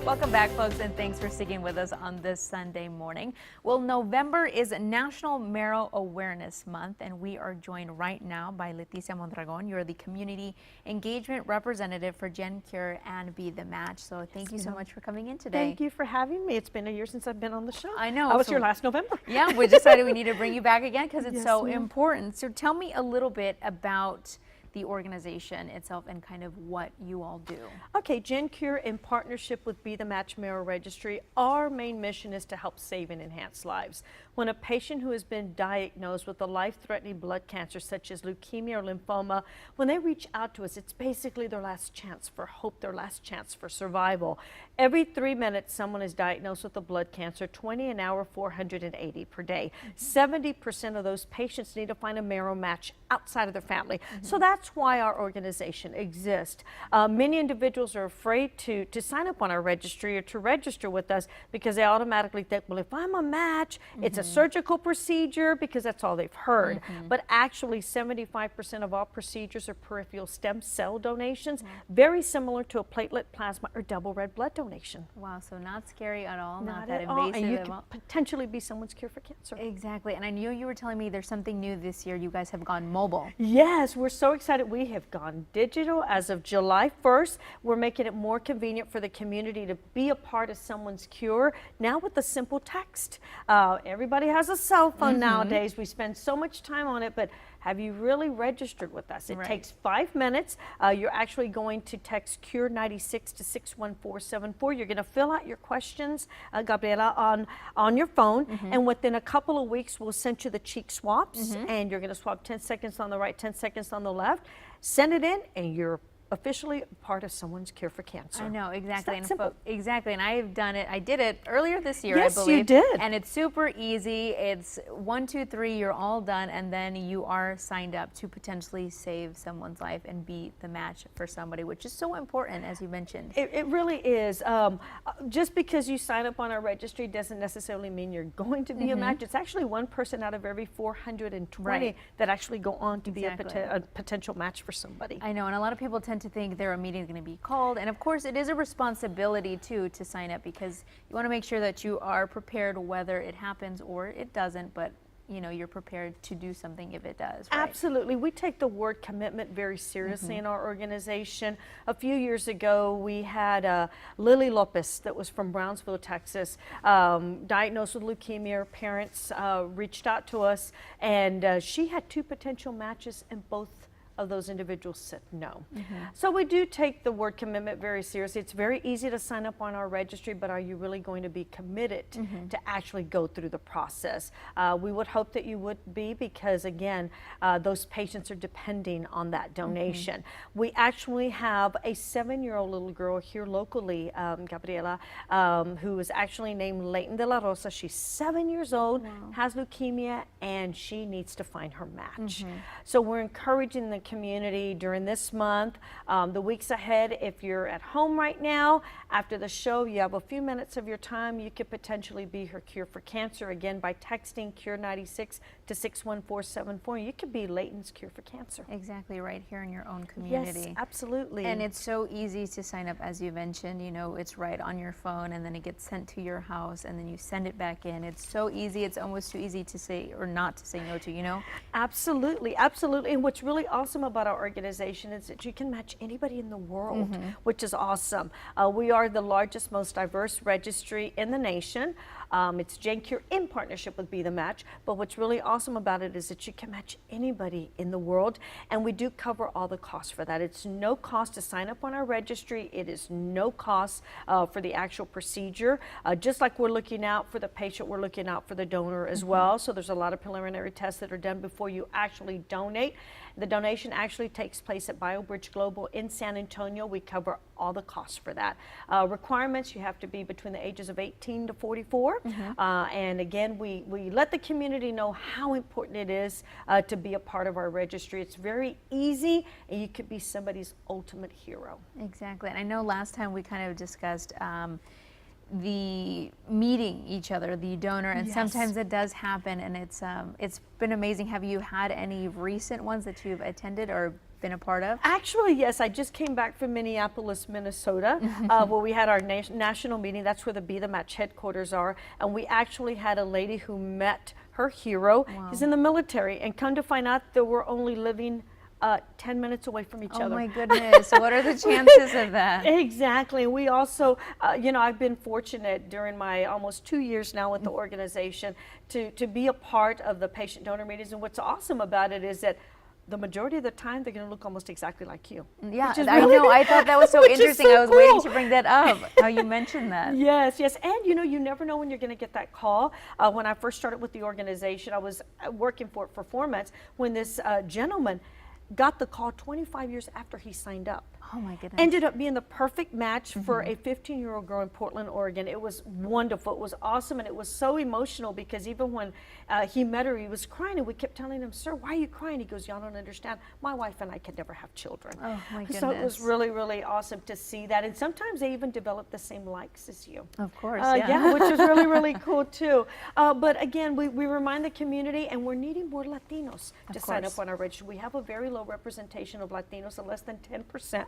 Welcome back, folks, and thanks for sticking with us on this Sunday morning. Well, November is National Marrow Awareness Month, and we are joined right now by Leticia Mondragon. You're the Community Engagement Representative for GenCure and Be the Match. So thank you so much for coming in today. Thank you for having me. It's been a year since I've been on the show. I know. I was here last November. Yeah, we decided we need to bring you back again because it's Yes, so ma'am. important. So tell me a little bit about the organization itself and kind of what you all do. Okay, GenCure, in partnership with Be the Match Marrow Registry, our main mission is to help save and enhance lives. When a patient who has been diagnosed with a life-threatening blood cancer such as leukemia or lymphoma, when they reach out to us, it's basically their last chance for hope, their last chance for survival. Every 3 minutes, someone is diagnosed with a blood cancer, 20 an hour, 480 per day. 70% of those patients need to find a marrow match outside of their family. So that's why our organization exists. Many individuals are afraid to sign up on our registry or to register with us because they automatically think, well, if I'm a match, it's a surgical procedure, because that's all they've heard. But actually, 75% of all procedures are peripheral stem cell donations, very similar to a platelet, plasma, or double red blood donation. Wow, so not scary at all, not Not that at all, invasive and you at could all. potentially be someone's cure for cancer. Exactly, and I knew you were telling me there's something new this year. You guys have gone mobile. Yes, we're so excited. We have gone digital as of July 1st. We're making it more convenient for the community to be a part of someone's cure, now with a simple text. Everybody has a cell phone nowadays. We spend so much time on it, but have you really registered with us? It takes 5 minutes. You're actually going to text Cure 96 to 61474. You're going to fill out your questions, Gabriela, on your phone, and within a couple of weeks, we'll send you the cheek swabs, and you're going to swab 10 seconds on the right, 10 seconds on the left. Send it in, and you're officially part of someone's cure for cancer. I know, exactly. It's that simple. Exactly, and I have done it. I did it earlier this year, Yes, I believe. you did. And it's super easy. It's 1, 2, 3, you're all done, and then you are signed up to potentially save someone's life and be the match for somebody, which is so important, as you mentioned. It really is. Just because you sign up on our registry doesn't necessarily mean you're going to be a match. It's actually one person out of every 420 that actually go on to be a potential match for somebody. I know, and a lot of people tend to think their meeting is going to be called, and of course it is a responsibility too to sign up, because you want to make sure that you are prepared whether it happens or it doesn't, but you know, you're prepared to do something if it does, right? Absolutely. We take the word commitment very seriously in our organization. A few years ago, we had Lily Lopez that was from Brownsville, Texas, diagnosed with leukemia. Her parents reached out to us, and she had 2 potential matches, and both of those individuals said no. So we do take the word commitment very seriously. It's very easy to sign up on our registry, but are you really going to be committed to actually go through the process? We would hope that you would be, because again, those patients are depending on that donation. We actually have a 7-year-old little girl here locally, Gabriela, who is actually named Leighton de la Rosa. She's 7 years old, has leukemia, and she needs to find her match. So we're encouraging the community during this month, the weeks ahead. If you're at home right now, after the show, you have a few minutes of your time, you could potentially be her cure for cancer, again, by texting Cure 96 to 61474. You could be Leighton's cure for cancer. Exactly, right here in your own community. Yes, absolutely. And it's so easy to sign up, as you mentioned. You know, it's right on your phone, and then it gets sent to your house, and then you send it back in. It's so easy. It's almost too easy to say or not to say no to, you know? Absolutely, absolutely. And what's really awesome about our organization is that you can match anybody in the world, which is awesome. We are the largest, most diverse registry in the nation. It's GenCure in partnership with Be the Match, but what's really awesome about it is that you can match anybody in the world, and we do cover all the costs for that. It's no cost to sign up on our registry. It is no cost for the actual procedure. Just like we're looking out for the patient, we're looking out for the donor as well. So there's a lot of preliminary tests that are done before you actually donate. The donation actually takes place at BioBridge Global in San Antonio. We cover all the costs for that. Requirements, you have to be between the ages of 18 to 44. And again, we let the community know how important it is to be a part of our registry. It's very easy, and you could be somebody's ultimate hero. Exactly. And I know last time we kind of discussed the meeting each other, the donor, and sometimes it does happen, and it's been amazing. Have you had any recent ones that you've attended or been a part of? Actually, yes. I just came back from Minneapolis, Minnesota, where we had our national meeting. That's where the Be the Match headquarters are. And we actually had a lady who met her hero. Wow. He's in the military. And come to find out that we're only living 10 minutes away from each other. Oh my goodness. So what are the chances of that? Exactly. We also, you know, I've been fortunate during my almost 2 years now with the organization to be a part of the patient donor meetings. And what's awesome about it is that the majority of the time they're going to look almost exactly like you. Yeah, I know. I thought that was so interesting. So I was waiting to bring that up, how you mentioned that. Yes, yes. And you know, you never know when you're going to get that call. When I first started with the organization, I was working for it for 4 months when this gentleman got the call 25 years after he signed up. Oh my goodness. Ended up being the perfect match for a 15-year-old girl in Portland, Oregon. It was wonderful. It was awesome, and it was so emotional because even when he met her, he was crying, and we kept telling him, "Sir, why are you crying?" He goes, "Y'all don't understand. My wife and I could never have children." Oh my goodness. So it was really, really awesome to see that, and sometimes they even develop the same likes as you. Of course, yeah, which is really, really cool too. But again, we remind the community, and we're needing more Latinos to sign up on our registry. We have a very low representation of Latinos, so less than 10%.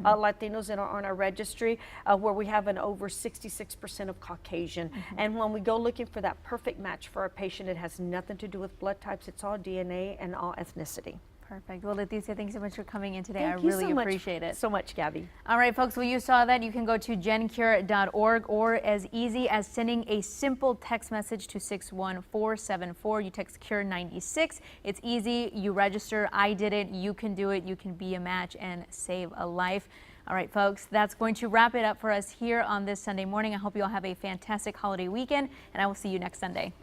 Latinos on our registry, where we have an over 66% of Caucasian. And when we go looking for that perfect match for our patient, it has nothing to do with blood types. It's all DNA and all ethnicity. Perfect. Well, Leticia, thanks so much for coming in today. Thank I really appreciate it. So much, Gabby. All right, folks, well, you saw that. You can go to GenCure.org, or as easy as sending a simple text message to 61474. You text CURE96. It's easy. You register. I did it. You can do it. You can be a match and save a life. All right, folks, that's going to wrap it up for us here on this Sunday morning. I hope you all have a fantastic holiday weekend, and I will see you next Sunday.